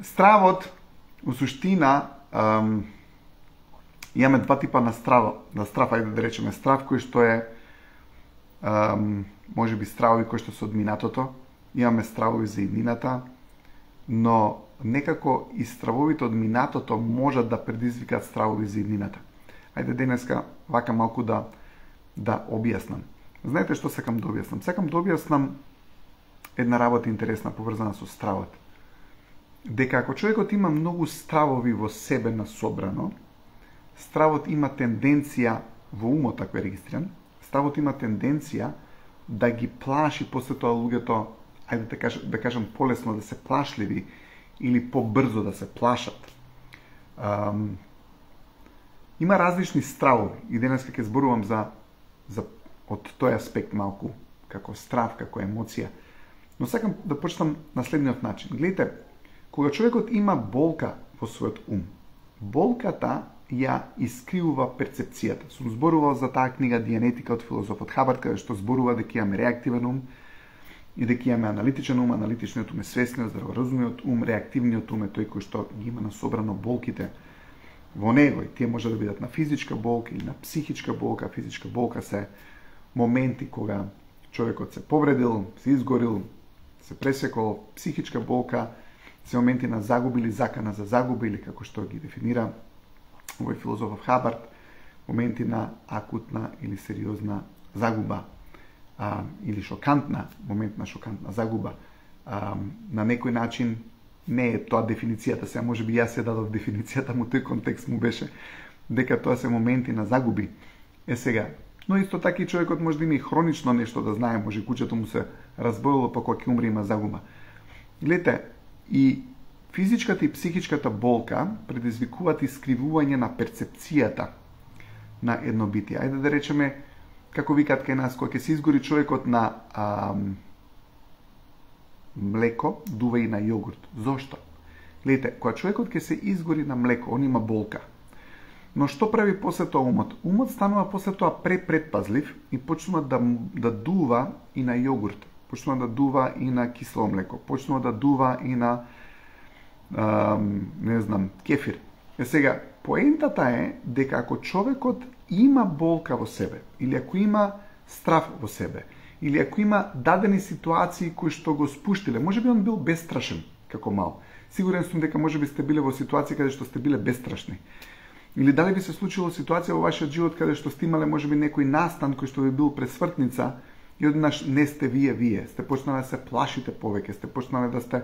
Стравот, у суштина, имаме два типа на страв, ајде да речеме страв кој што е, може би стравови кои што се од минатото, имаме стравови за иднината, но некако и стравовите од минатото можат да предизвикат стравови за иднината. Ајде денеска вака малку да објаснам. Знаете што сакам да објаснам? Сакам да објаснам една работа интересна поврзана со стравот. Дека ако човекот има многу стравови во себе насобрано, стравот има тенденција во умот, ако е регистриран, стравот има тенденција да ги плаши после тоа луѓето, ајде да кажам полесно да се плашливи или побрзо да се плашат. Има различни стравови и денеска ќе зборувам за од тој аспект малку, како страв, како емоција. Но сакам да почнам на следниот начин. Гледайте, кога човекот има болка во својот ум, болката ја искривува перцепцијата. Сум зборувал за таа книга Дианетика од филозофот Хабард, каде што зборува дека имаме реактивен ум и дека имаме аналитичен ум, аналитичниот ум е свесниот, здраворазумниот ум, реактивниот ум е тој кој што ги има насобрано болките во него. И тие може да бидат на физичка болка или на психичка болка. Физичка болка се моменти кога човекот се повредил, се изгорил, се пресекол. Психичка болка се моменти на загуба или закана за загуба, или како што ги дефинира овој филозоф Хабард, моменти на акутна или сериозна загуба, или шокантна, момент на шокантна загуба. На некој начин не е тоа дефиницијата, сега може би јас се дадов дефиницијата, му тој контекст му беше дека тоа се моменти на загуби. Сега, но исто така и човекот може да има и хронично нешто да знае, може куќето му се разбоило, па кога ќе умре има загуба. Гледате, и физичката и психичката болка предизвикуваат искривување на перцепцијата на едно битие. Ајде да речеме, како викаат кај нас, кога ќе се изгори човекот на млеко, дува и на јогурт. Зошто? Гледайте, кога човекот ќе се изгори на млеко, он има болка. Но што прави после тоа умот? Умот станува после тоа предпазлив и почнува да дува и на јогурт. Почнува да дува и на кисело млеко. Почнува да дува и на кефир. Сега, поентата е дека ако човекот има болка во себе, или ако има страв во себе, или ако има дадени ситуации кои што го спуштиле, може би он бил бестрашен како мал. Сигурен сум дека може би сте биле во ситуација каде што сте биле бестрашни. Или дали би се случило ситуација во вашиот живот каде што сте имале може би некој настан кој што би бил пресвртница и однаш не сте вие, сте почнале да се плашите повеќе, сте почнале да сте,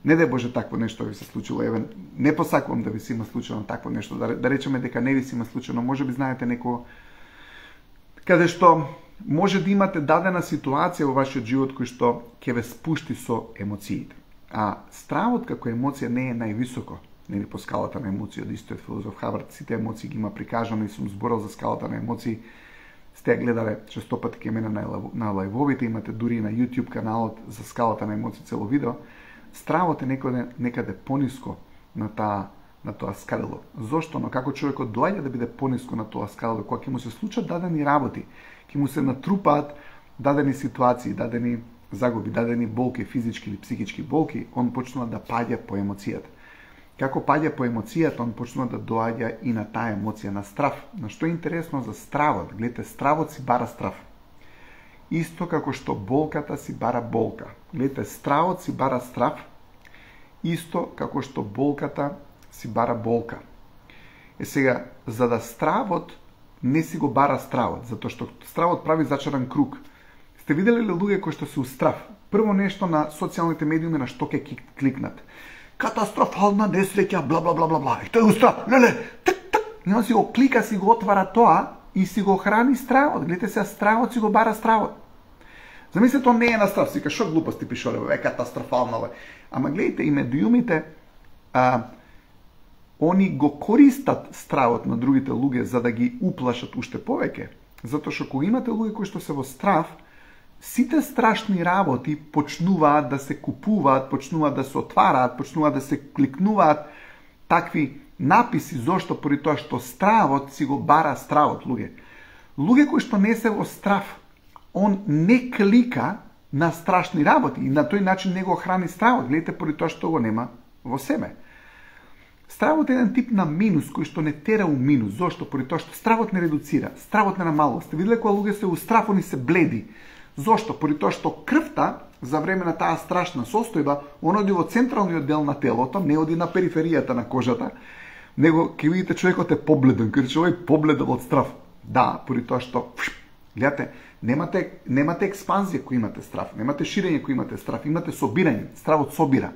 не дај Боже такво нешто ви се случило, еве, не посакувам да ви се има случено такво нешто, да речеме дека не ви се има случено, може би знаете некој каде што може да имате дадена ситуација во вашиот живот кој што ќе ве спушти со емоциите. А стравот како емоција не е највисоко, нели по скалата на емоции, од истиот филозоф Хабард сите емоции ги има прикажано и сум зборал за скалата на емоции. Сте гледале честопати ке мене на лајвовите, имате дури и на YouTube каналот за скалата на емоции цело видео. Стравот е некаде пониско на тоа скалело. Зошто? Но како човекот доаѓа да биде пониско на тоа скалело, кога ќе му се случат дадени работи, ќе му се натрупаат дадени ситуации, дадени загуби, дадени болки, физички или психички болки, он почнува да паѓа по емоцијата. Како паѓа по емоцијата, он почнува да доаѓа и на таа емоција на страв. На што е интересно за стравот? Гледате, стравот си бара страв. Исто како што болката си бара болка. Гледате, стравот си бара страв, исто како што болката си бара болка. Сега, за да стравот не си го бара стравот, затоа што стравот прави зачаран круг. Сте видели ли луѓе кои што се устрав? Прво нешто на социјалните медиуми на што ќе кликнат. Катастрофална несреќа, бла бла бла бла бла. И тој устрав, леле, так. И он си го клика, си го отвара тоа и си го храни стравот. Гледате се, стравот си го бара стравот. Замислете, тоа не е на страв, си ка шо глупости пишоле, е катастрофално. Ама гледайте, и медиумите, они го користат стравот на другите луѓе за да ги уплашат уште повеќе. Затоа што кога имате луѓе кои што се во страв, сите страшни работи почнуваат да се купуваат, почнуваат да се отвараат, почнуваат да се кликнуваат такви написи, зошто поради тоа што стравот си го бара стравот, луѓе. Луѓе кои што не се во страв, он не клика на страшни работи и на тој начин не го храни стравот. Гледате, поради тоа што го нема во себе. Стравот е еден тип на минус кој што не тера у минус. Зошто? Поради тоа што стравот не редуцира, стравот не намалува. Сте виделе кога луѓе се у страв, они се бледи. Зошто? Поради тоа што крвта за време на таа страшна состојба, она оди во централниот дел на телото, не оди на периферијата на кожата, него ќе видите човекот е побледен, кога човек побледен од страв. Да, поради тоа што гледате, немате експанзија кој имате страв, немате ширење кој имате страв, имате собирање. Стравот собира,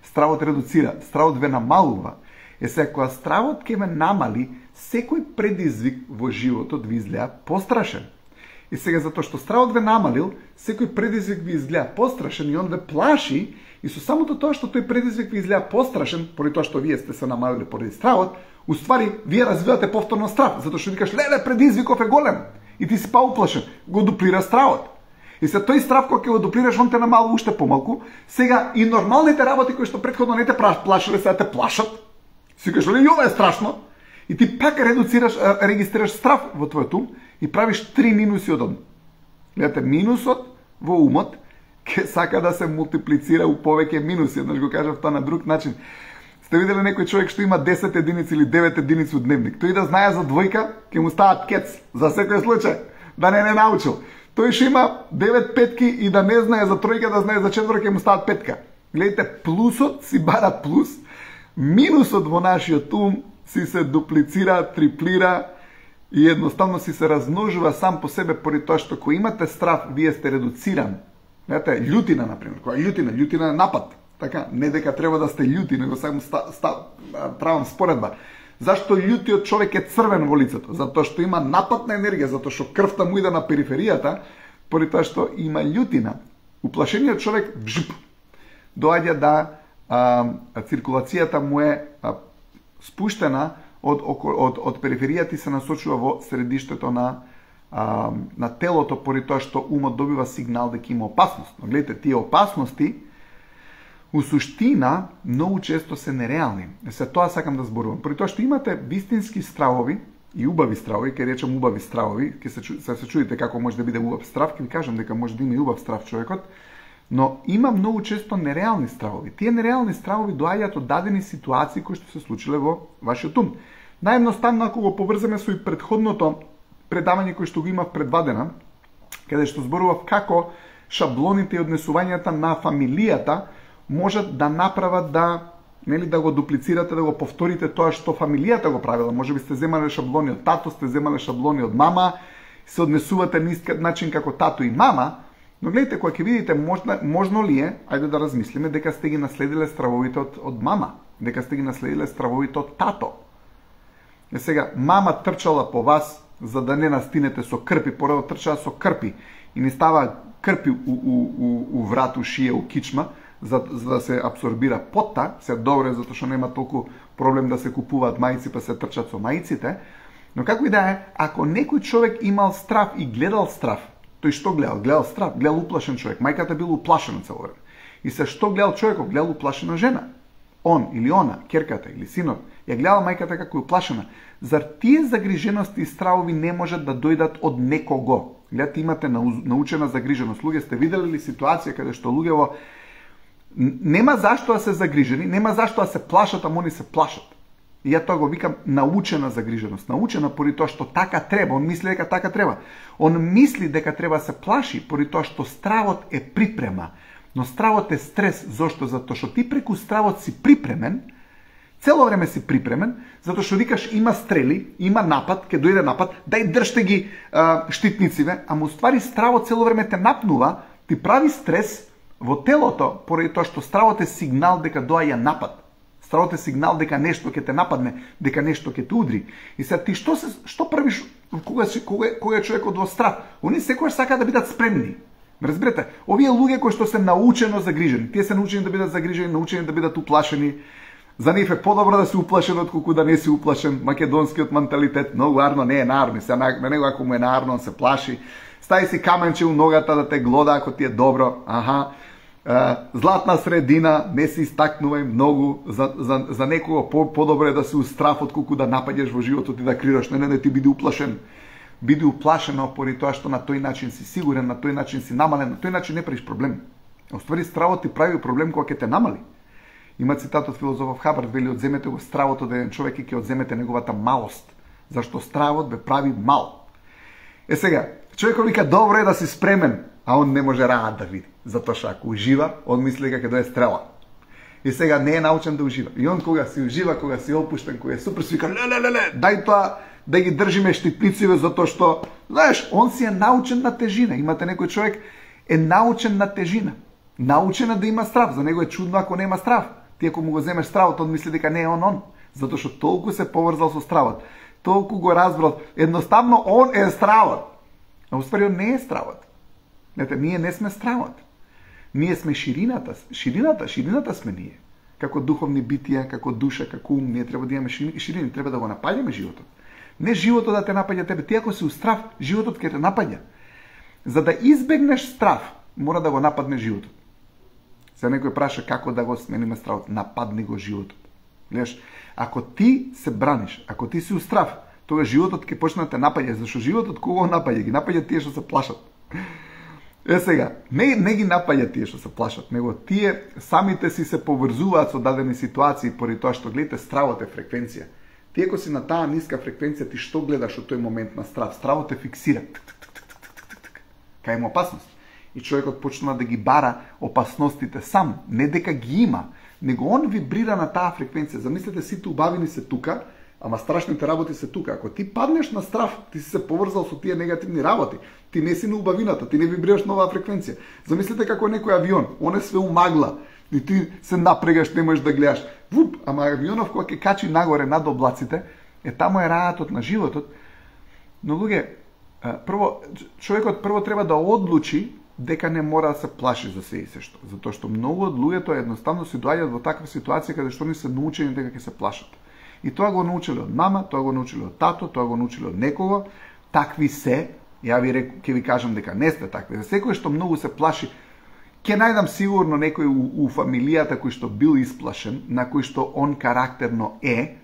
стравот редуцира, стравот ве намалува. Сега, кога стравот ќе ве намали, секој предизвик во животот ви изгледа пострашен. И сега, затоа што стравот ве намалил, секој предизвик ви изгледа пострашен и он ве плаши, и со самото тоа што тој предизвик ви изгледа пострашен, поради тоа што вие сте се намалили поради стравот, уствари, вие развивате повторно страв, затоа што викаш, леле, предизвиков е голем, и ти си па уплашен, го дуплира стравот. И се тој страв кога ќе го дуплираш, он те намалува уште помалку. Сега и нормалните работи кои што претходно не те плашиле, сега те плашат. Си кажеш, леле, ова е страшно. И ти пак регистрираш страв во твојот ум и правиш 3 минуси од он. Гледате, минусот во умот ќе сака да се мултиплицира у повеќе минуси. Еднаш го кажав тоа на друг начин. Сте виделе некој човек што има 10 единици или 9 единици од дневник. Тој да знае за двојка, ќе му стават кец. За секој случај. Да не научил. Тој што има 9 петки и да не знае за тројка, да знае за четворка, ќе му стават петка. Гледате, плусот си бара плюс, минусот во нашиот ум си се дуплицира, триплира и едноставно си се размножува сам по себе поради тоа што кога имате страв, вие сте редуциран. Знаете, љутина, например, која љутина е напад. Така, не дека треба да сте љути, него само правам споредба. Зашто љутиот човек е црвен во лицето? Затоа што има нападна енергија, затоа што крвта му иде на периферијата, поради тоа што има љутина. Уплашениот човек доаѓа да циркулацијата му е спуштена од периферијата и се насочува во средиштето на телото, поради тоа што умот добива сигнал дека има опасност. Но гледате, тие опасности у суштина многу често се нереални. Се тоа сакам да зборувам. Поради тоа што имате вистински стравови и убави стравови, ќе речем убави стравови, ќе се чудите како може да биде убав страв, ќе ви кажам дека може да има и убав страв човекот, но има многу често нереални стравови. Тие нереални стравови доаѓаат од дадени ситуации кои што се случиле во вашиот ум. Наједноставно ако го поврземе со и претходното предавање кој што го имав предвадена, каде што зборував како шаблоните и однесувањата на фамилијата можат да направат да го дуплицирате, да го повторите тоа што фамилијата го правила. Може би сте земале шаблони од тато, сте земале шаблони од мама, се однесувате на ист начин како тато и мама, но гледайте, кога ќе видите можно ли е, ајде да размислиме, дека сте ги наследиле стравовите од мама, дека сте ги наследиле стравовите од тато. Сега, мама трчала по вас за да не настинете со крпи, поради трчала со крпи и не става крпи у врат, у шија, у кичма, за да се абсорбира потта, се добре затоа што нема толку проблем да се купуваат мајци па се трчат со мајците, но како и да е, ако некој човек имал страв и гледал страв, тој што гледал? Гледал страв, гледал уплашен човек, мајката била уплашена цело време. И се што гледал човекот? Гледал уплашена жена. Он или она, керката или синот, ја гледал мајката како е уплашена. Зар тие загрижености и стравови не можат да дојдат од некого? Гледате, имате научена загриженост. Луѓе, сте видели ли ситуација каде што луѓево нема зашто да се загрижени, нема зашто да се плашат, ама они се плашат. И ја тоа го викам научена загриженост. Научена поради тоа што така треба, он мисли дека така треба. Он мисли дека треба да се плаши поради тоа што стравот е припрема. Но стравот е стрес. Зошто? Затоа што ти преку стравот си припремен, цело време си припремен, затоа што викаш има стрели, има напад, ќе дојде напад, дај држте ги штитнициве, ама уствари стравот цело време те напнува, ти прави стрес во телото, поради тоа што стравот е сигнал дека доаѓа напад. Стравот е сигнал дека нешто ќе те нападне, дека нешто ќе те удри. И сега ти што правиш кога е човекот во страв? Они секогаш сакаат да бидат спремни. Разберете, овие луѓе кои што се научено загрижени, тие се научени да бидат загрижени, научени да бидат уплашени. За нив е подобро да си уплашен отколку да не си уплашен. Македонскиот менталитет многу арно не е наарно, се на него ако му е наарно он се плаши. Стави си каменче у ногата да те глода ако ти е добро. Златна средина, не се истакнувај многу, за некого подобро е да се устраф отколку да напаѓаш во животот и да крираш, не да ти биде уплашен. Биде уплашено поради тоа што на тој начин си сигурен, на тој начин си намален, на тој начин не правиш проблем. Оствари стравот ти прави проблем кога ќе те намали. Има цитат од филозофов Хабард, вели одземете го стравот од еден човек и ќе одземете неговата малост, зашто стравот бе прави мал. Сега, човекот вика добро е да си спремен, а он не може раат да види, затоа што ако ужива, он мисли дека ќе дое стрела. И сега не е научен да ужива. И он кога си ужива, кога си опуштен, кога е супер, си вика лелелеле, дај тоа да ги држиме штитнициве затоа што, знаеш, он си е научен на тежина. Имате некој човек е научен на тежина. Научен да има страв, за него е чудно ако нема страв. Ти ако му го земеш стравот, он мисли дека не е он. Затоа што толку се поврзал со стравот, толку го разбрал, едноставно он е стравот. А уствари он не е стравот. Знаете, ние не сме стравот. Ние сме ширината. Ширината сме ние. Како духовни битија, како душа, како ум, ние треба да имаме ширини, треба да го напаѓаме животот. Не животот да те напаѓа тебе. Ти ако си у страв, животот ќе те напаѓа. За да избегнеш страв, мора да го нападне животот. Се некој праша како да го смениме стравот. Нападни го животот. Гледаш, ако ти се браниш, ако ти си у страв, тога животот ќе почне да те напаѓа, зашто животот кого напаѓа? Ги напаѓа тие што се плашат. Сега, не ги напаѓа тие што се плашат, него тие самите си се поврзуваат со дадени ситуации поради тоа што гледате стравот е фреквенција. Ти ако си на таа ниска фреквенција, ти што гледаш од тој момент на страв? Стравот те фиксира. Кај има опасност. И човекот почнува да ги бара опасностите сам, не дека ги има, него он вибрира на таа фреквенција. Замислете, сите убавини се тука, ама страшните работи се тука. Ако ти паднеш на страв, ти си се поврзал со тие негативни работи. Ти не си на убавината, ти не вибрираш на оваа фреквенција. Замислете како некој авион, он е све умагла. И ти се напрегаш, не можеш да гледаш. Вуп, ама авионов кога ќе качи нагоре над облаците, таму е рајатот на животот. Но луѓе, човекот прво треба да одлучи дека не мора да се плаши за се и се што. Затоа што многу од луѓето едноставно се доаѓаат во таква ситуација каде што они се научени дека ќе се плашат. И тоа го научиле од мама, тоа го научиле од тато, тоа го научиле од некого. Такви се, ќе ви кажам дека не сте такви. За секој што многу се плаши, ќе најдам сигурно некој у фамилијата кој што бил исплашен, на кој што он карактерно е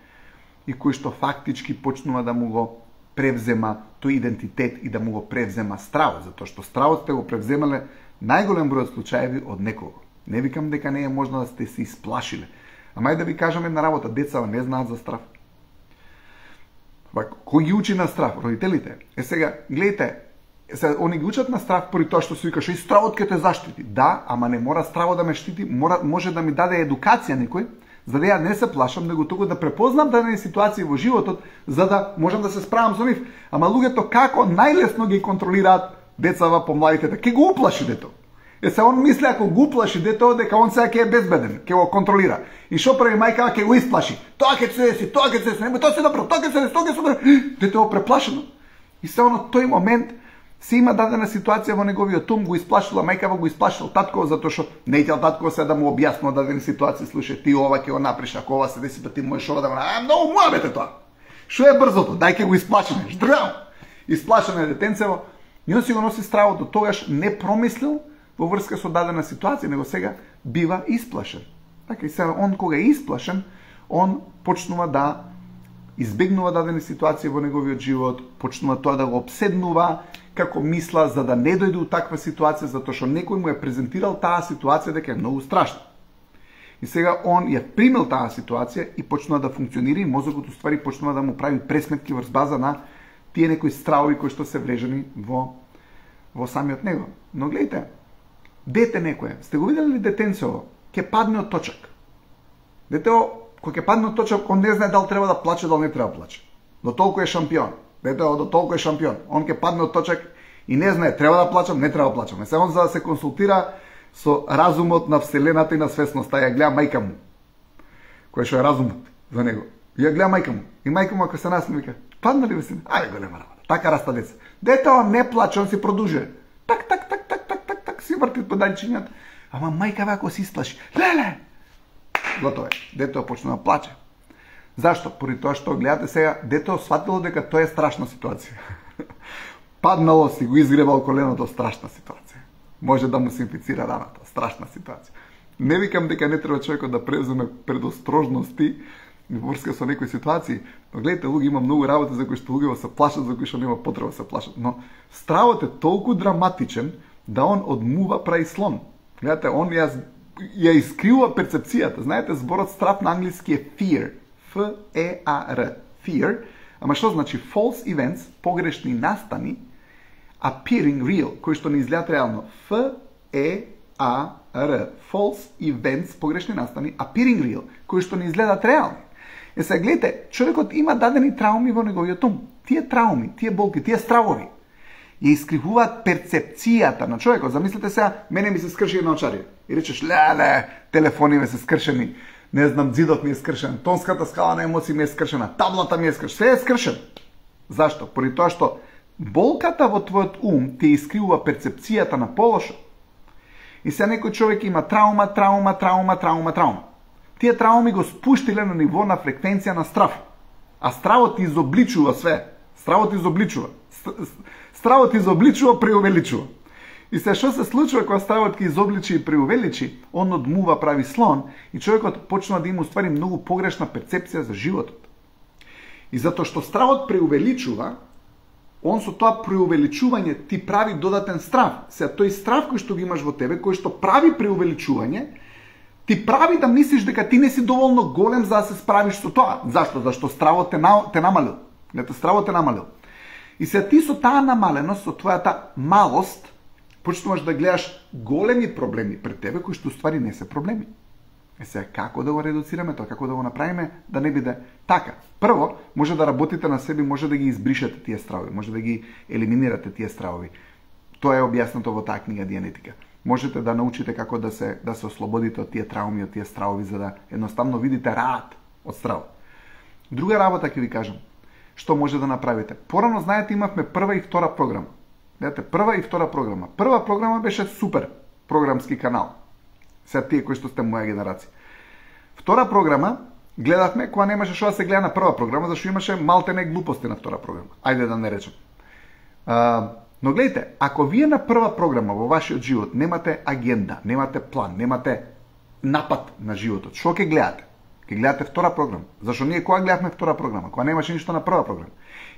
и кој што фактички почнува да му го превзема тој идентитет и да му го превзема стравот, затоа што стравот сте го превземале најголем број од случаеви од некого. Не викам дека не е можно да сте се исплашиле. Ама да ви кажам една работа, децава не знаат за страв. Кој ги учи на страв? Родителите. Сега, гледайте, они ги учат на страв поради тоа што се викаш и стравот ќе те заштити. Да, ама не мора стравот да ме штити, може да ми даде едукација некој, за да ја не се плашам, него туку да препознам дадени ситуации во животот, за да можам да се справам со нив. Ама луѓето како најлесно ги контролираат децава помладите, ќе го уплаши дето. Се он мисли ако го уплаши дето дека он сега ќе е безбеден, ќе го контролира. И што прави мајка, ќе го исплаши. Тоа ќе се деси, тоа ќе се деси, нема тоа се добро, тоа ќе се деси, тоа ќе се добро. Дето е преплашено. И се оно тој момент се има дадена ситуација во неговиот ум, го исплашила мајкава, го исплашил татко, затоа што не ител татко се да му објаснува дадени ситуации, слушај, ти ова ќе го наприш, ако ова се деси, па ти можеш ова да го направиш. Многу муабете тоа. Што е брзото? Дај ќе го исплашиме. Ждргам. Исплашено е детенцево. И он си го носи стравот до тогаш не промислил во врска со дадена ситуација, него сега бива исплашен. Така и сега он кога е исплашен, он почнува да избегнува дадени ситуации во неговиот живот, почнува тоа да го обседнува како мисла за да не дојде у таква ситуација, затоа што некој му е презентирал таа ситуација дека е многу страшна. И сега он ја примил таа ситуација и почнува да функционира и мозокот уствари почнува да му прави пресметки врз база на тие некои стравови кои што се врежани во самиот него. Но гледайте, дете некое, сте го видели ли детенцево, ќе падне од точак. Детево, кога ќе падне од точак, он не знае дали треба да плаче, дали не треба да плаче. До толку е шампион. Детево до толку е шампион. Он ќе падне од точак и не знае треба да плачам, не треба да плачам. Се он за да се консултира со разумот на вселената и на свесноста, ја гледа мајка му. Кој што е разумот за него. Ја гледа мајка му. И мајка му ако се насмее вика: "Падна ли син? Ајде голема работа." Така раста деца. Детево не плаче, он си продужува. Так си врти подалчињата. Ама мајка ако се исплаши, леле! Готово е. Детето почна да плаче. Зашто? Поради тоа што гледате сега, детето сватило дека тоа е страшна ситуација. Паднало си, го изгребал коленото, страшна ситуација. Може да му се инфицира раната, страшна ситуација. Не викам дека не треба човекот да преземе предострожности во врска со некои ситуации, но гледате, луѓе има многу работи за кои што луѓето се плашат, за кои што нема потреба да се плашат, но стравот е толку драматичен да он од мува прави слон. Гледате, он јас ја искривува перцепцијата. Знаете, зборот страв на англиски е fear. F-E-A-R. Fear. Ама што значи? False events, погрешни настани, appearing real, кои што не изгледат реално. F-E-A-R. False events, погрешни настани, appearing real, кои што не изгледат реални. Сега гледате, човекот има дадени трауми во неговиот ум. Тие трауми, тие болки, тие стравови ја искривуваат перцепцијата на човекот. Замислете сега, мене ми се скрши една очарија. И речеш, леле, телефони ми се скршени, не знам, зидот ми е скршен, тонската скала на емоции ми е скршена, таблата ми е скршена, све е скршен. Зашто? Поради тоа што болката во твојот ум те искривува перцепцијата на полошо. И сега некој човек има траума. Тие трауми го спуштиле на ниво на фреквенција на страв. А стравот изобличува све. Стравот изобличува, преувеличува. И се што се случува кога стравот ќе изобличи и преувеличи, он одмува, прави слон и човекот почнува да има уствари многу погрешна перцепција за животот. И затоа што стравот преувеличува, он со тоа преувеличување ти прави додатен страв. Сега тој страв кој што го имаш во тебе, кој што прави преувеличување, ти прави да мислиш дека ти не си доволно голем за да се справиш со тоа. Зашто? Зашто стравот те намалил. Гледате, стравот те намалил. И сега ти со таа намаленост, со твојата малост, почнуваш да гледаш големи проблеми пред тебе, кои што уствари не се проблеми. Сега, како да го редуцираме тоа, како да го направиме да не биде така? Прво, може да работите на себе, може да ги избришете тие стравови, може да ги елиминирате тие стравови. Тоа е објаснато во таа книга Дианетика. Можете да научите како да се ослободите од тие трауми, од тие стравови, за да едноставно видите раат од стравот. Друга работа ќе ви кажам. Што може да направите? Порано, знаете, имавме прва и втора програма. Знаете, прва и втора програма. Прва програма беше супер програмски канал. Сега тие кои што сте моја генерација. Втора програма гледавме кога немаше што да се гледа на прва програма, зашто имаше малтене глупости на втора програма. Ајде да не речем. Но гледайте, ако вие на прва програма во вашиот живот немате агенда, немате план, немате напад на животот, што ќе гледате? Ќе гледате втора програма. Зашто ние кога гледавме втора програма? Кога немаше ништо на прва програма.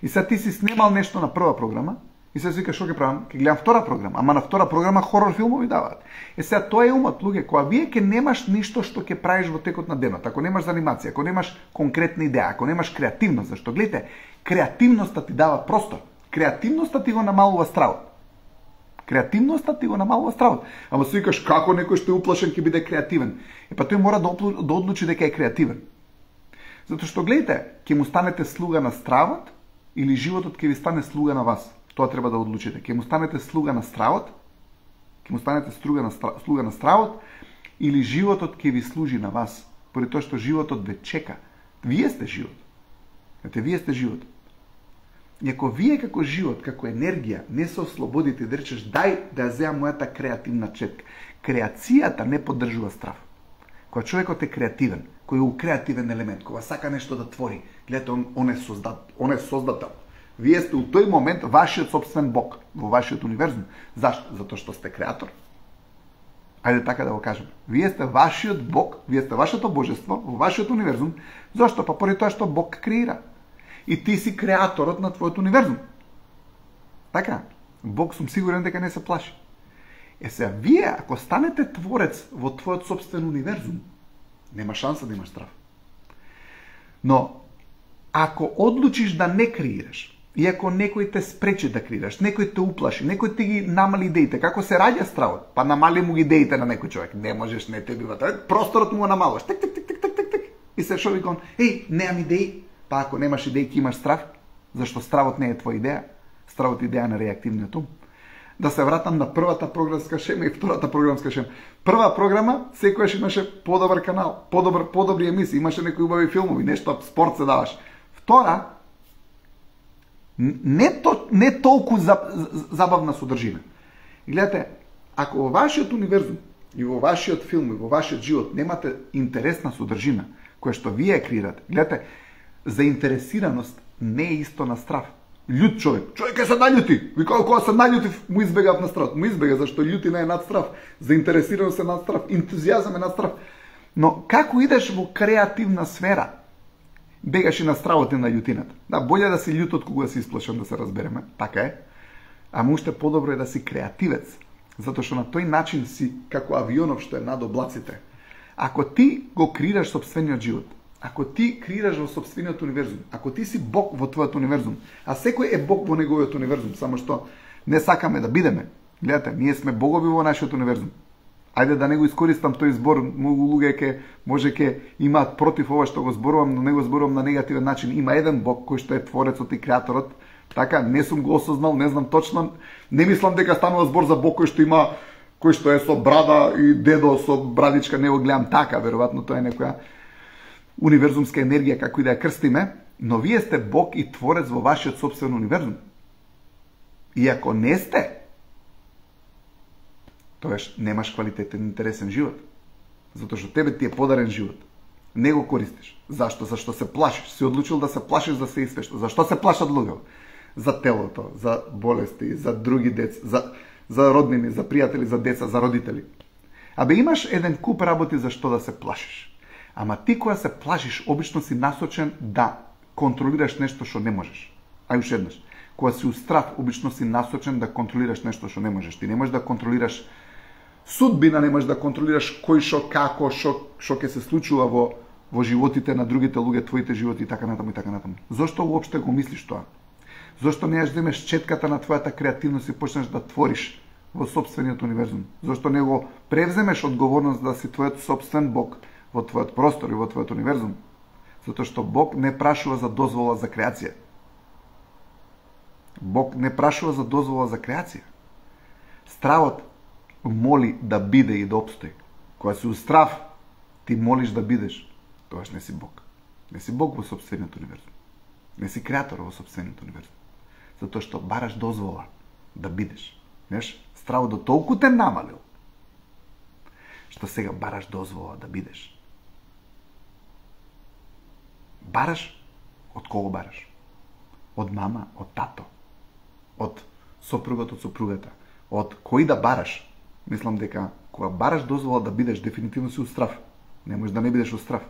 И сега ти си снимал нешто на прва програма, и сега си викаш, што ќе правам? Ќе гледам втора програма. Ама на втора програма хорор филмови даваат. Сега тоа е умот, луѓе, кога вие ќе немаш ништо што ќе правиш во текот на денот, ако немаш занимација, ако немаш конкретна идеја, ако немаш креативност, зашто гледате, креативноста ти дава простор. Креативноста ти го намалува стравот. Креативноста ти го намалува стравот. Ама си викаш, како некој што е уплашен ќе биде креативен? Па тој мора да одлучи дека е креативен. Затоа што гледате, ќе му станете слуга на стравот или животот ќе ви стане слуга на вас. Тоа треба да одлучите. Ќе му станете слуга на стравот, слуга на стравот или животот ќе ви служи на вас, поради тоа што животот ве чека. Вие сте живот. Вие сте живот. И ако вие како живот, како енергија, не се ослободите да речеш дај да ја земам мојата креативна четка. Креацијата не поддржува страв. Кога човекот е креативен, кој е креативен елемент, кога сака нешто да твори, гледате, он е создател. Вие сте у тој момент вашиот собствен Бог во вашиот универзум. Зашто? Затоа што сте креатор. Ајде така да го кажеме. Вие сте вашиот Бог, вие сте вашето божество во вашиот универзум. Зашто? Па поради тоа што Бог креира. И ти си креаторот на твојот универзум. Така, Бог сум сигурен дека не се плаши. Сега, вие, ако станете творец во твојот собствен универзум, нема шанса да имаш страв. Но, ако одлучиш да не креираш, и ако некој те спречи да креираш, некој те уплаши, некој ти ги намали идеите, како се раѓа стравот, па намали му ги идеите на некој човек, не можеш, не те бива, просторот му го намалуваш, тик, и се шо викон, немам идеи. Па ако немаш идеи, ќе имаш страв, зашто стравот не е твоја идеја, стравот е идеја на реактивниот ум. Да се вратам на првата програмска шема и втората програмска шема. Прва програма секојаш имаше подобар канал, подобри емисии, имаше некои убави филмови, нешто спорт се даваш. Втора, не толку забавна содржина. И гледате, ако во вашиот универзум и во вашиот филм и во вашиот живот немате интересна содржина, која што вие креирате, гледате, заинтересираност не е исто на страв. Љут човек е се наљути. Вика, кога се наљути, му избегав на страв. Му избега, зашто љутина е над страв. Заинтересираност е над страв. Ентузијазам е над страв. Но како идеш во креативна сфера, бегаш и на стравот и на љутината. Да, боле да си љут од кога си исплашен, да се разбереме. Така е. Ама уште подобро е да си креативец. Затоа што на тој начин си како авионов што е над облаците. Ако ти го креираш сопствениот живот, ако ти креираш во сопствениот универзум, ако ти си Бог во твојот универзум, а секој е Бог во неговиот универзум, само што не сакаме да бидеме. Гледате, ние сме богови во нашиот универзум. Ајде да не го искористам тој збор, многу луѓе ќе имаат против ова што го зборувам, но не го зборувам на негативен начин. Има еден Бог кој што е творецот и креаторот. Така, не сум го осознал, не знам точно, не мислам дека станува збор за Бог кој што е со брада и дедо со брадичка, не го гледам така, веројатно тоа е некоја универзумска енергија, како и да ја крстиме, но вие сте Бог и творец во вашиот собствен универзум. И ако не сте, тоаш немаш квалитетен интересен живот. Затоа што тебе ти е подарен живот. Не го користиш. Зашто? Зашто се плашиш. Си одлучил да се плашиш за се и свешто. Зашто се плашат луѓе? За телото, за болести, за други деца, за роднини, за пријатели, за деца, за родители. Абе имаш еден куп работи за што да се плашиш. Ама ти кога се плашиш, обично си насочен да контролираш нешто што не можеш. Ај уште еднаш. Кога си у страв, обично си насочен да контролираш нешто што не можеш. Ти не можеш да контролираш судбина, не можеш да контролираш кој шо, како, шо ќе се случува во животите на другите луѓе, твоите животи и така натаму и така натаму. Зошто уопште го мислиш тоа? Зошто не ја земеш четката на твојата креативност и почнеш да твориш во собствениот универзум? Зошто не го превземеш одговорност да си твојот собствен Бог во твојот простор и во твојот универзум? Затоа што Бог не прашува за дозвола за креација. Бог не прашува за дозвола за креација. Стравот моли да биде и да обстои. Кога си у страв, ти молиш да бидеш, тоаш не си Бог. Не си Бог во собствениот универзум. Не си креатор во собствениот универзум. Затоа што бараш дозвола да бидеш. Знаеш, стравот до толку те намалил, што сега бараш дозвола да бидеш. Бараш, од кого бараш? Од мама, од тато, од сопругот, од сопругата, од кој да бараш? Мислам дека кога бараш дозвола да бидеш, дефинитивно си у страв. Не можеш да не бидеш у страв.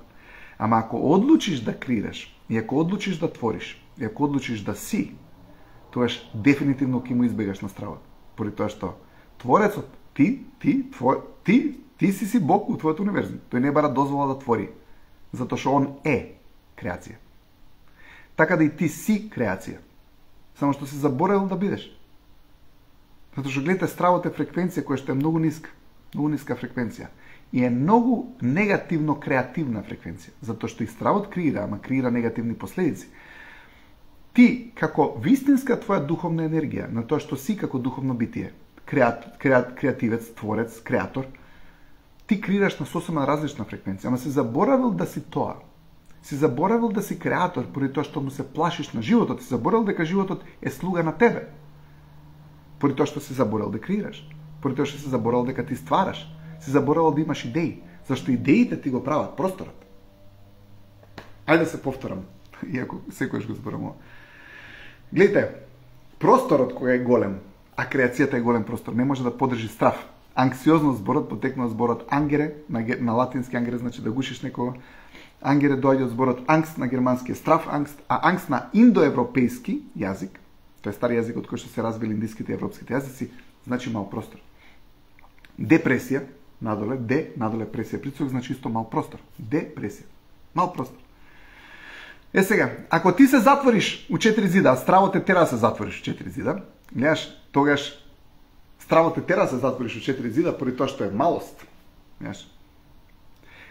Ама ако одлучиш да креираш, и ако одлучиш да твориш, и ако одлучиш да си, тоаш дефинитивно ќе му избегаш на стравот. Поради тоа што творецот, ти си Бог у твојот универзум. Тој не бара дозвола да твори, затоа што он е креација. Така да и ти си креација. Само што си заборавил да бидеш. Затоа што гледате, стравот е фреквенција која што е многу ниска фреквенција. И е многу негативно креативна фреквенција. Затоа што и стравот креира, ама креира негативни последици. Ти, како вистинска твоја духовна енергија, на тоа што си како духовно битие, креативец, творец, креатор, ти креираш на сосема различна фреквенција, ама си заборавил да си тоа. Си заборавил да си креатор, поради тоа што му се плашиш на животот, си заборавил дека животот е слуга на тебе. Поради тоа што си заборавил да креираш, поради тоа што си заборавил дека ти ствараш, си заборавил да имаш идеи, зашто идеите ти го прават просторот. Ајде да се повторам, иако секојаш го зборам. Гледайте, просторот кога е голем, а креацијата е голем простор, не може да подржи страв. Анксиозност, зборот потекнува од зборот ангере, на латински ангере значи да гушиш некого. Ангере доаѓа од зборот ангст на германски страв, ангст, а ангст на индоевропејски јазик, тоа е стари јазик од кој што се развили индиските и европските јазици, значи мал простор. Депресија, надоле, надоле пресија, прицук значи исто мал простор. Депресија, мал простор. Е сега, ако ти се затвориш у 4 зида, а стравот те тера да се затвориш у 4 зида, гледаш, тогаш стравот те тера да се затвориш у 4 зида, поради тоа што е малост. Гледаш?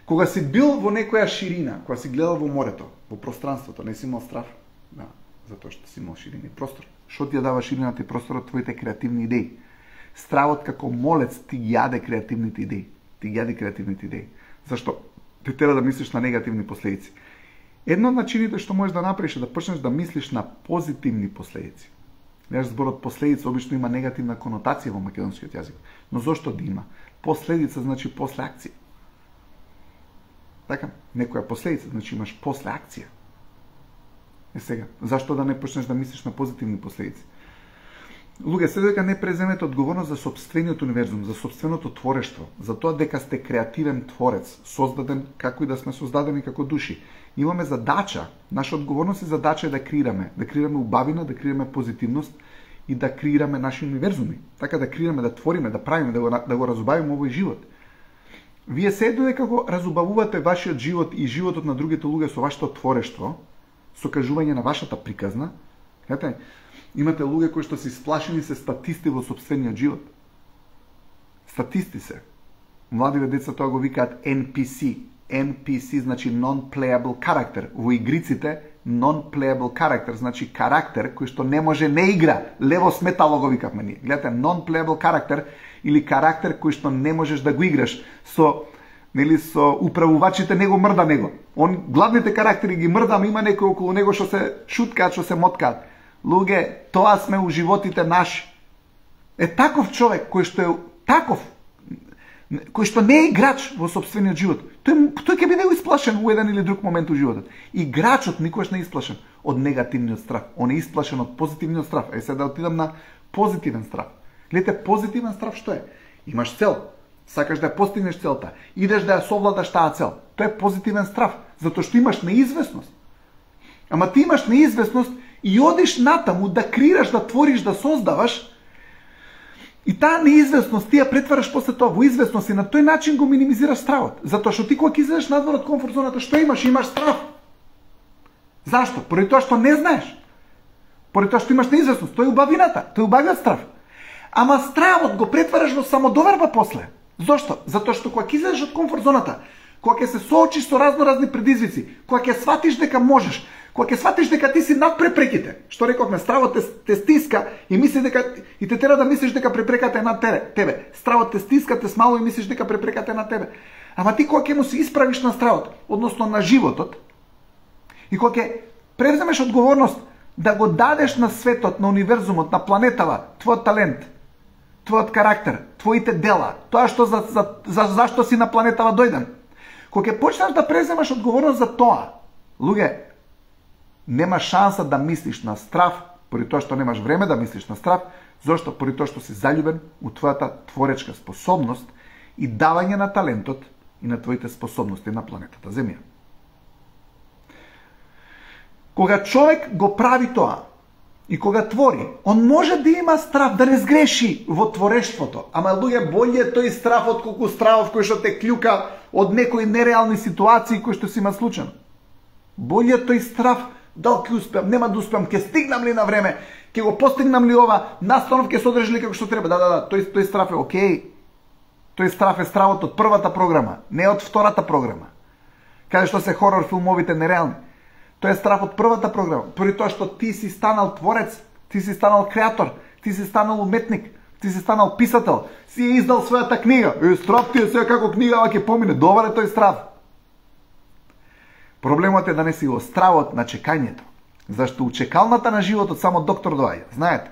Кога си бил во некоја ширина, кога си гледал во морето, во пространството, не си имал страв, да, затоа што си имал ширина и простор. Што ти ја дава ширината и просторот? Твоите креативни идеи. Стравот како молец ти јаде креативните идеи. Ти јаде креативните идеи. Зашто? Те тера да мислиш на негативни последици. Едно од начините што можеш да направиш е да почнеш да мислиш на позитивни последици. Знаеш, зборот последица обично има негативна конотација во македонскиот јазик. Но зошто да има? Последица значи после акција. Така, некоја последица значи имаш после акција. Е сега, зашто да не почнеш да мислиш на позитивни последици? Луѓе, се дека не преземете одговорност за собствениот универзум, за собственото творештво, за тоа дека сте креативен творец, создаден како и да сме создадени како души. Имаме задача, наша одговорност и задача е да креираме убавина, да креираме позитивност и да креираме наши универзуми. Така да креираме, да твориме, да правиме, да го разубавиме овој живот. Вие се додека го разубавувате вашиот живот и животот на другите луѓе со вашето творештво, со кажување на вашата приказна, имате луѓе кои што се исплашени се статисти во сопствениот живот. Статисти се. Младиве деца тоа го викаат NPC. NPC значи non-playable character. Во игриците non-playable character значи карактер кој што не може не игра. Лево сметало го викавме ние. Гледате, non-playable character или карактер кој што не можеш да го играш со управувачите не го мрда него. Главните карактери ги мрда, ама има некој околу него што се шуткаат, што се моткаат. Луѓе, тоа сме у животите наши. Таков човек кој што е таков, кој што не е играч во сопствениот живот, тој ќе биде исплашен во еден или друг момент у животот. Играчот никогаш не е исплашен од негативниот страв. Он е исплашен од позитивниот страв. Сега да отидам на позитивен страв. Гледате, позитивен страв што е? Имаш цел, сакаш да ја постигнеш целта, идеш да ја совладаш таа цел. Тоа е позитивен страв, затоа што имаш неизвестност. Ама ти имаш неизвестност и одиш натаму да креираш, да твориш, да создаваш, и таа неизвестност ти ја претвараш после тоа во известност и на тој начин го минимизираш стравот. Затоа што ти кога ќе излезеш надвор од комфорт зоната, што имаш? Имаш страв. Зашто? Поради тоа што не знаеш. Поради тоа што имаш неизвестност. Тоа е убавината, тоа е убавиот страв. Ама стравот го претвараш во самодоверба после. Зошто? Затоа што кога ќе излезеш од комфорт зоната, кога ќе се соочиш со разни предизвици, кога ќе сватиш дека можеш, кога ќе сватиш дека ти си над препреките, што рековме, стравот те стиска и мисли дека и те тера да мислиш дека препреката е над тебе. Стравот те стиска, те смало и мислиш дека препреката е над тебе. Ама ти кога ќе му се исправиш на стравот, односно на животот, и кога ќе превземеш одговорност да го дадеш на светот, на универзумот, на планетава, твојот талент, твојот карактер, твоите дела, тоа што зашто си на планетава дојден. Кога ќе почнеш да преземаш одговорност за тоа, луѓе, нема шанса да мислиш на страв, поради тоа што немаш време да мислиш на страв, зашто? Поради тоа што си заљубен у твојата творечка способност и давање на талентот и на твоите способности на планетата Земја. Кога човек го прави тоа и кога твори, он може да има страв, да не сгреши во творештвото. Ама луѓе, болje е тој страв отколку стравов кој што те клюка од некои нереални ситуации кои што си има случајно. Болje е тој страв, дали ќе успеам, нема да успеам, ќе стигнам ли на време, ќе го постигнам ли ова, настанов ќе се одржи ли како што треба. Да, тој страв е окей. Тој страв е стравот од првата програма, не од втората програма. Каде што се хорор филмовите нереални. Тој е страв од првата програма, поради тоа што ти си станал творец, ти си станал креатор, ти си станал уметник, ти си станал писател, си е издал својата книга. Страв ти е сега како книга, ама ќе помине. Добар е тој страв. Проблемот е да не си во стравот на чекањето. Зашто у чекалната на животот само доктор доаѓа, знаете.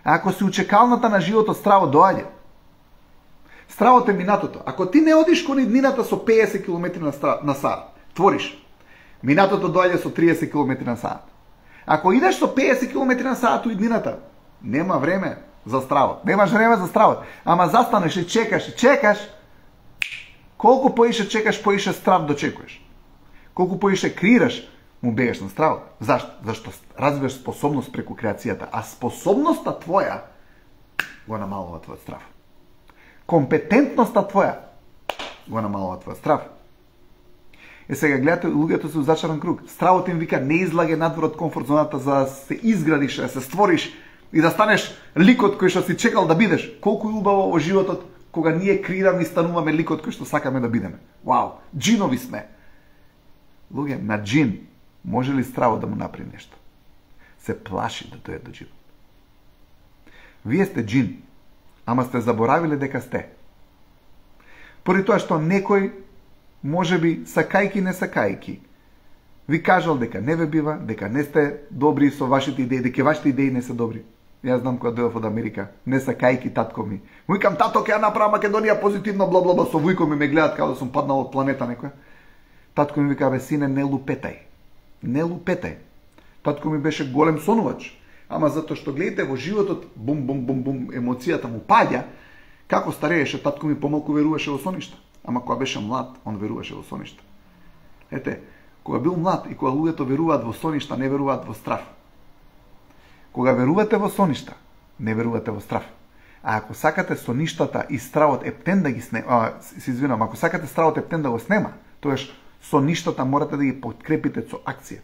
А ако си у чекалната на животот, стравот доаѓа. Стравот е минатото. Ако ти не одиш кон иднината со 50 км на сат, твориш. Минатото доаѓа со 30 км на сат. Ако идеш со 50 км на сат у иднината, нема време за стравот. Немаш време за стравот. Ама застанеш и чекаш. Колку поише чекаш, поише страв дочекуваш. Колку поише креираш, му бегаш на стравот. Зашто? Зашто развиваш способност преку креацијата, а способноста твоја го намалува твојот страв. Компетентноста твоја го намалува твојот страв. Сега гледате, луѓето се у зачаран круг. Стравот им вика, не излаге надвор од комфорт зоната за да се изградиш, да се створиш и да станеш ликот кој што си чекал да бидеш. Колку е убаво во животот кога ние креираме и стануваме ликот кој што сакаме да бидеме. Вау, джинови сме. Луѓе, на джин може ли стравот да му направи нешто? Се плаши да дојде до живот. Вие сте джин, ама сте заборавиле дека сте. Поради тоа што некој, може би, сакајки не сакајки, ви кажал дека не ве бива, дека не сте добри со вашите идеи, дека вашите идеи не се добри. Јас знам кога дојдов од Америка, не сакајки татко ми. Му викам, тато, ќе ја направам Македонија позитивно, бла бла бла, со вујко ми ме гледат како да сум паднал од планета некоја. Татко ми вика, бе, сине, не лупетај. Не лупетај. Татко ми беше голем сонувач. Ама затоа што гледате во животот, бум, бум, бум, бум, емоцијата му паѓа, како старееше, татко ми помалку веруваше во соништа. Ама кога беше млад, он веруваше во соништа. Ете, кога бил млад и кога луѓето веруваат во соништа, не веруваат во страв. Кога верувате во соништа, не верувате во страв. А ако сакате со ништата и стравот ептен да ги снема, ако сакате стравот ептен да го снема, тогаш со ништата морате да ги подкрепите со акција.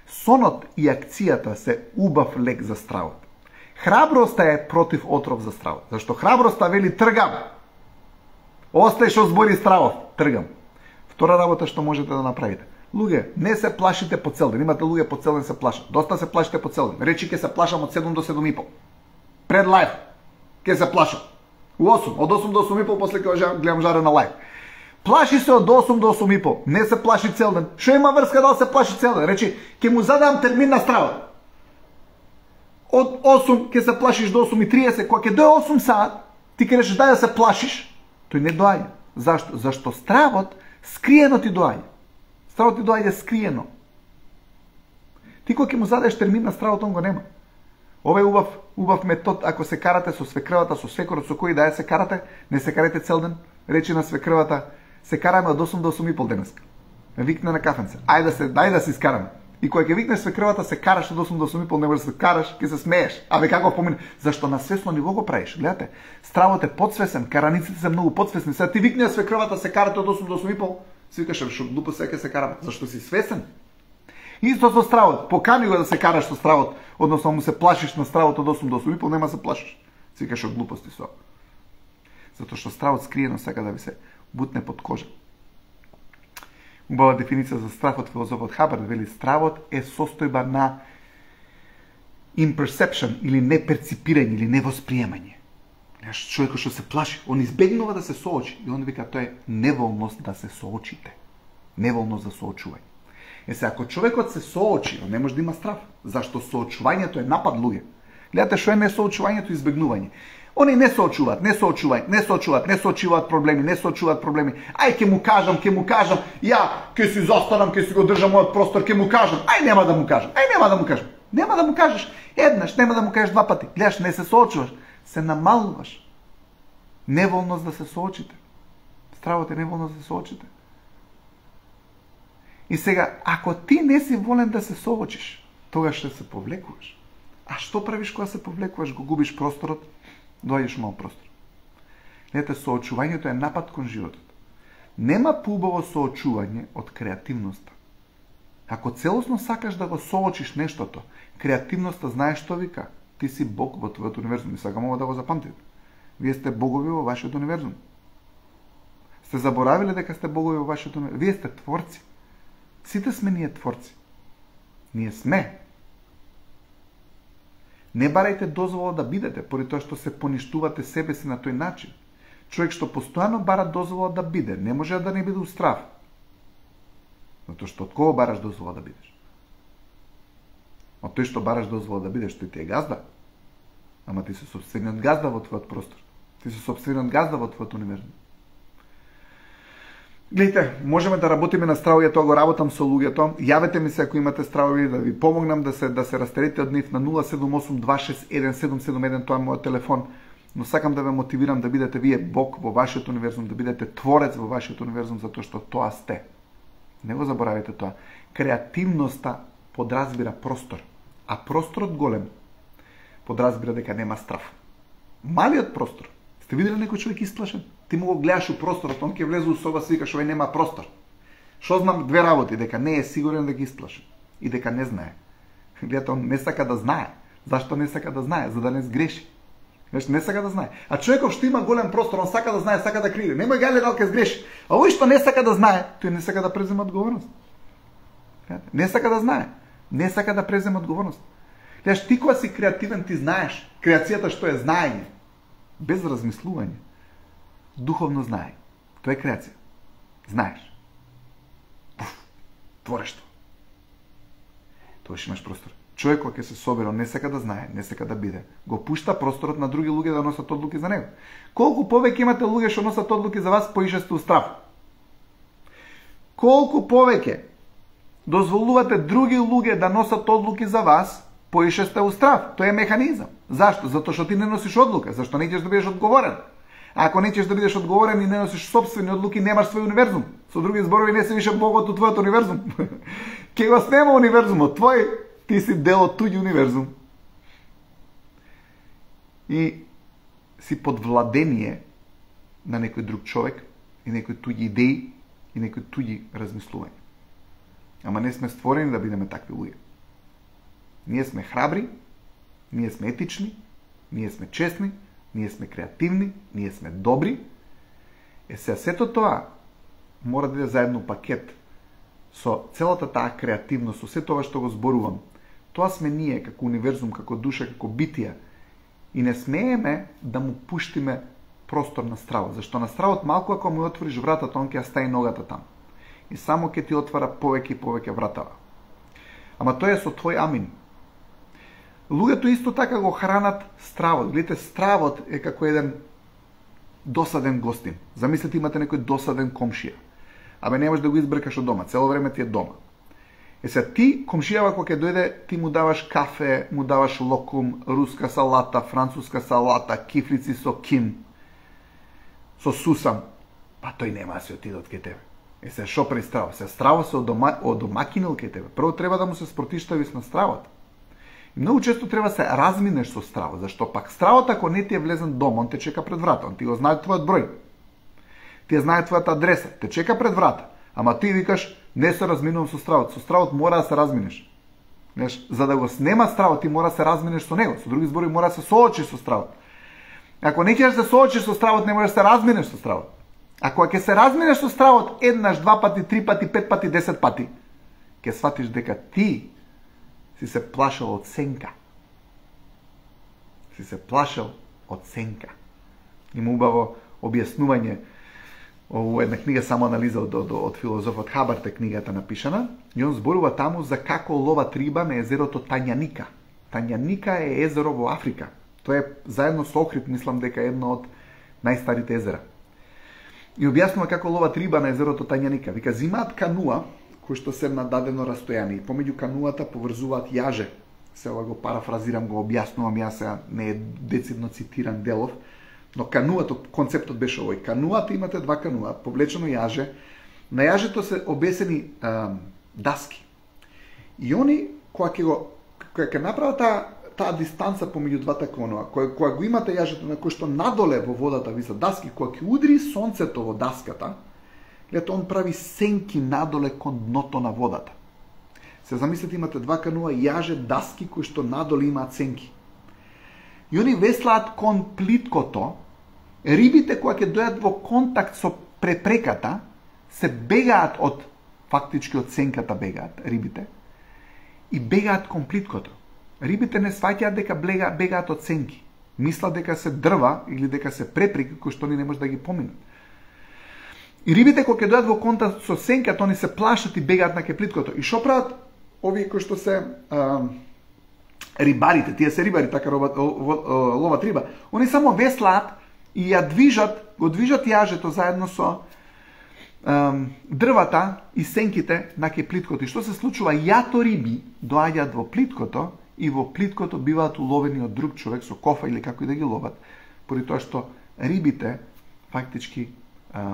Сонот и акцијата се убав лек за стравот. Храброста е против отров за стравот. Зашто храброста вели тргам. Остај што збори стравов, тргам. Втора работа што можете да направите. Луѓе, не се плашите по цел ден. Имате луѓе по цел ден се плашат. Доста се плашите по цел ден. Речи ќе се плашам од 7 до 7:30. Пред лайв ќе се плашам. У 8, од 8 до 8:30 после ќе гледам жаре на лайв. Плаши се од 8 до 8:30. Не се плаши цел ден. Што има врска да се плаши цел ден? Речи, ќе му задам термин на стравот. Од 8 ќе се плашиш до 8:30, кога ќе дое 8 саат, ти ќе речеш дај да се плашиш, тој не доаѓа. Зашто? Зашто стравот скриено ти доаѓа. Стравот ти доаѓа скриено. Ти кога ќе му зададеш термин на стравот, он го нема. Ова е убав метод ако се карате со свекрвата, со свекорот, со кој да се карате, не се карате цел ден. Речи на свекрвата, се караме од 8 до 8:30 денеска. Викне на кафенце. Дај да се искараме. И кога ќе викнеш свекрвата, се караш од 8 до 8:30, не можеш да се караш, ќе се смееш. Абе како помине? Зашто на свесно ниво го правиш? Гледате, стравот е подсвесен, караниците се многу подсвесни. Сега ти викне свекрвата, се карате од 8 до 8:30, си викаш, што глупо се ќе се караме, зашто си свесен. Исто со стравот, покани го да се караш со стравот, односно му се плашиш на стравот од 8 до 8:30, нема се плашиш. Си викаш од глупости со. Затоа што стравот скриено сака да ви се бутне под кожа. Убава дефиниција за страв од филозофот Хабард вели стравот е состојба на imperception или неперципирање или невосприемање. Човекот што се плаши, он избегнува да се соочи и он вика тоа е неволност да се соочите. Неволност за соочување. Ако човекот се соочи, он не може да има страв, зашто соочувањето е напад луѓе. Гледате што е несоочувањето и избегнување. Они не соочуваат проблеми, Ај ќе му кажам, ја ќе си застанам, ќе си го држам мојот простор, ќе му кажам. Нема да му кажам. Нема да му кажеш еднаш, нема да му кажеш два пати. Гледаш, не се соочуваш, се намалуваш. Неволност да се соочите. Стравот е неволност да се соочите. И сега, ако ти не си волен да се соочиш, тогаш ще се повлекуваш. А што правиш кога се повлекуваш? Го губиш просторот, доаѓаш мал простор. Гледате, соочувањето е напад кон животот. Нема поубаво соочување од креативноста. Ако целосно сакаш да го соочиш нештото, креативноста знаеш што вика? Ти си Бог во твојот универзум. И сега мога да го запамтите. Вие сте богови во вашиот универзум. Сте заборавиле дека сте богови во вашиот универзум. Вие сте творци. Сите сме ние творци. Ние сме. Не барајте дозвола да бидете, поради тоа што се поништувате себе си на тој начин. Човек што постојано бара дозвола да биде, не може да не биде устрав. Затоа што од кого бараш дозвола да бидеш? Од тој што бараш дозвола да бидеш, тој ти е газда. Ама ти си собствениот газда во твојот простор. Ти си собствениот газда во твојот универзум. Гледайте, можеме да работиме на стравови, тоа го работам со луѓето. Јавете ми се ако имате стравови, да ви помогнам да се растерите од нив на 078261771, тоа е мојот телефон. Но сакам да ве мотивирам да бидете вие Бог во вашиот универзум, да бидете творец во вашиот универзум, затоа што тоа сте. Не го заборавите тоа. Креативноста подразбира простор, а просторот голем подразбира дека нема страв. Малиот простор. Сте видели некој човек исплашен? Ти му го гледаш у просторот, он ќе влезе у соба, си викаш, овој нема простор. Што знам две работи, дека не е сигурен да ги исплаши и дека не знае. Гледате, он не сака да знае. Зашто не сака да знае? За да не сгреши. Не сака да знае. А човеков што има голем простор, он сака да знае, сака да крие. Немој гале дали ќе сгреши. А овој што не сака да знае, тој не сака да преземе одговорност. Не сака да знае. Не сака да преземе одговорност. Гледаш, ти кога си креативен, ти знаеш. Креацијата што е знаење. Без размислување. Духовно знаење. Тоа е креација. Знаеш. Творештво. Тоа што имаш простор. Човек кој ќе се собира, не сака да знае, не сака да биде. Го пушта просторот на други луѓе да носат одлуки за него. Колку повеќе имате луѓе што носат одлуки за вас, поише сте у страв. Колку повеќе дозволувате други луѓе да носат одлуки за вас, поише сте у страв. Тоа е механизам. Зашто? Затоа што ти не носиш одлука, зашто не ќе да бидеш одговорен. А ако не ќе да бидеш одговорен и не носиш собствени одлуки, немаш свој универзум. Со други зборови, не си више Богот у твојот универзум. Ќе го снема универзумот твој, ти си дел од туѓ универзум. и си под владение на некој друг човек и некои туѓи идеи и некои туѓи размислувања. Ама не сме створени да бидеме такви луѓе. Ние сме храбри, ние сме етични, ние сме честни, ние сме креативни, ние сме добри. Сето тоа мора да иде заедно пакет со целата таа креативност, со се тоа што го зборувам. Тоа сме ние како универзум, како душа, како битија. И не смееме да му пуштиме простор на стравот. Зашто на стравот малку ако му отвориш вратата, он ќе стави ногата там. И само ќе ти отвара повеќе и повеќе вратава. Ама тоа е со твој амин. Луѓето исто така го хранат стравот. Гледате, стравот е како еден досаден гостин. Замислете, имате некој досаден комшија. Абе не можеш да го избркаш од дома, цело време ти е дома. Сега ти, комшијава кога ќе дојде, ти му даваш кафе, му даваш локум, руска салата, француска салата, кифлици со ким, со сусам, па тој нема да се отиде од кај тебе. Сега шо прави страво? Сега страво се одомакинил кај тебе. Прво треба да му се спротиштавиш на стравот. И многу често треба се разминеш со стравот, зашто пак стравот ако не ти е влезен дом, он те чека пред врата, он ти го знае твојот број. Ти ја знае твојата адреса, те чека пред врата. Ама ти викаш, не се разминувам со стравот. Со стравот мора да се разминеш. За да го снема стравот, ти мора да се разминеш со него. Со други зборови, мора да се соочиш со стравот. Ако не ќе се соочиш со стравот, не можеш да се разминеш со стравот. Ако ќе се разминеш со стравот еднаш, два пати, три пати, пет пати, 10 пати, ќе сватиш дека ти си се плашал од сенка. Си се плашал од сенка. Има убаво објаснување во една книга самоанализа од филозофот Хабарт е книгата напишана, и он зборува таму за како ловат риба на езерото Тањаника. Тањаника е езеро во Африка. Тоа е заедно со Охрид, мислам дека е едно од најстарите езера. И објаснува како ловат риба на езерото Тањаника. Вика, зимаат кануа кои што се на дадено растојание и помеѓу кануата поврзуваат јаже. Сега го парафразирам, го објаснувам, јас сега не е децидно цитиран делов, но кануато, концептот беше овој. Кануата, имате два кануа, повлечено јаже. На јажето се обесени даски. И они, кога ќе направат таа дистанца помеѓу двата кануа, кога го имате јажето на кој што надоле во водата висат даски, кога ќе удри сонцето во даската, гледате, он прави сенки надоле кон дното на водата. Се замислете, имате два кануа, јаже, даски кои што надоле имаат сенки. И они веслаат кон плиткото, рибите кои ќе дојат во контакт со препреката, се бегаат од, фактички од сенката бегаат рибите, и бегаат кон плиткото. Рибите не сваќаат дека бегаат од сенки. Мислат дека се дрва или дека се препреки кои што они не може да ги поминат. И рибите кои ќе дојат во контакт со сенката, они се плашат и бегаат на плиткото. И шо прават овие кои што се рибарите, тие се рибари, така ловат риба, они само веслаат и ја го движат јажето заедно со дрвата и сенките на плиткото. И што се случува? Јато риби доаѓаат во плиткото и во плиткото биваат уловени од друг човек со кофа или како и да ги ловат, поради тоа што рибите фактички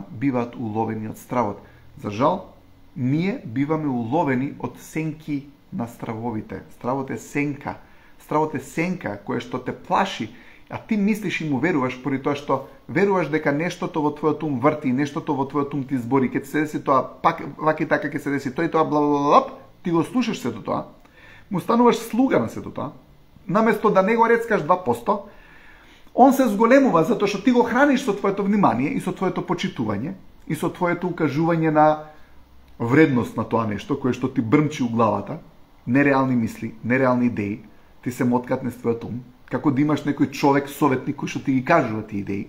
биваат уловени од стравот. За жал, ние биваме уловени од сенки на стравовите. Стравот е сенка. Стравот е сенка која што те плаши, а ти мислиш и му веруваш, поради тоа што веруваш дека нештото во твојот ум врти, нештото во твојот ум ти збори, ќе се деси тоа, пак вака и така ќе се деси тоа и тоа, бла бла бла, ти го слушаш сето тоа, му стануваш слуга на сето тоа, наместо да не го рецкаш 2%, он се зголемува затоа што ти го храниш со твоето внимание и со твоето почитување и со твоето укажување на вредност на тоа нешто кое што ти брмчи у главата, нереални мисли, нереални идеи, ти се моткат на твојот ум, како да имаш некој човек советник кој што ти ги кажува тие идеи.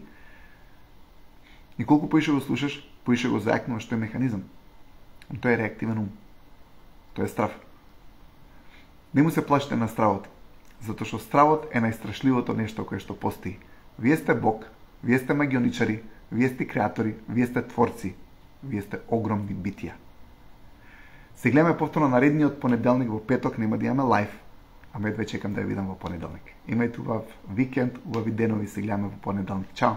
И колку поише го слушаш, поише го зајакнуваш тој механизам. Тој е реактивен ум. Тој е страв. Не му се плашите на стравот, затоа што стравот е најстрашливото нешто кое што постои. Вие сте Бог, вие сте магионичари, вие сте креатори, вие сте творци, вие сте огромни битија. Се гледаме повторно наредниот понеделник во петок, нема да имаме лайв, а медве чекам да ја видам во понеделник. Имајте убав викенд, убави денови, се гледаме во понеделник. Чао!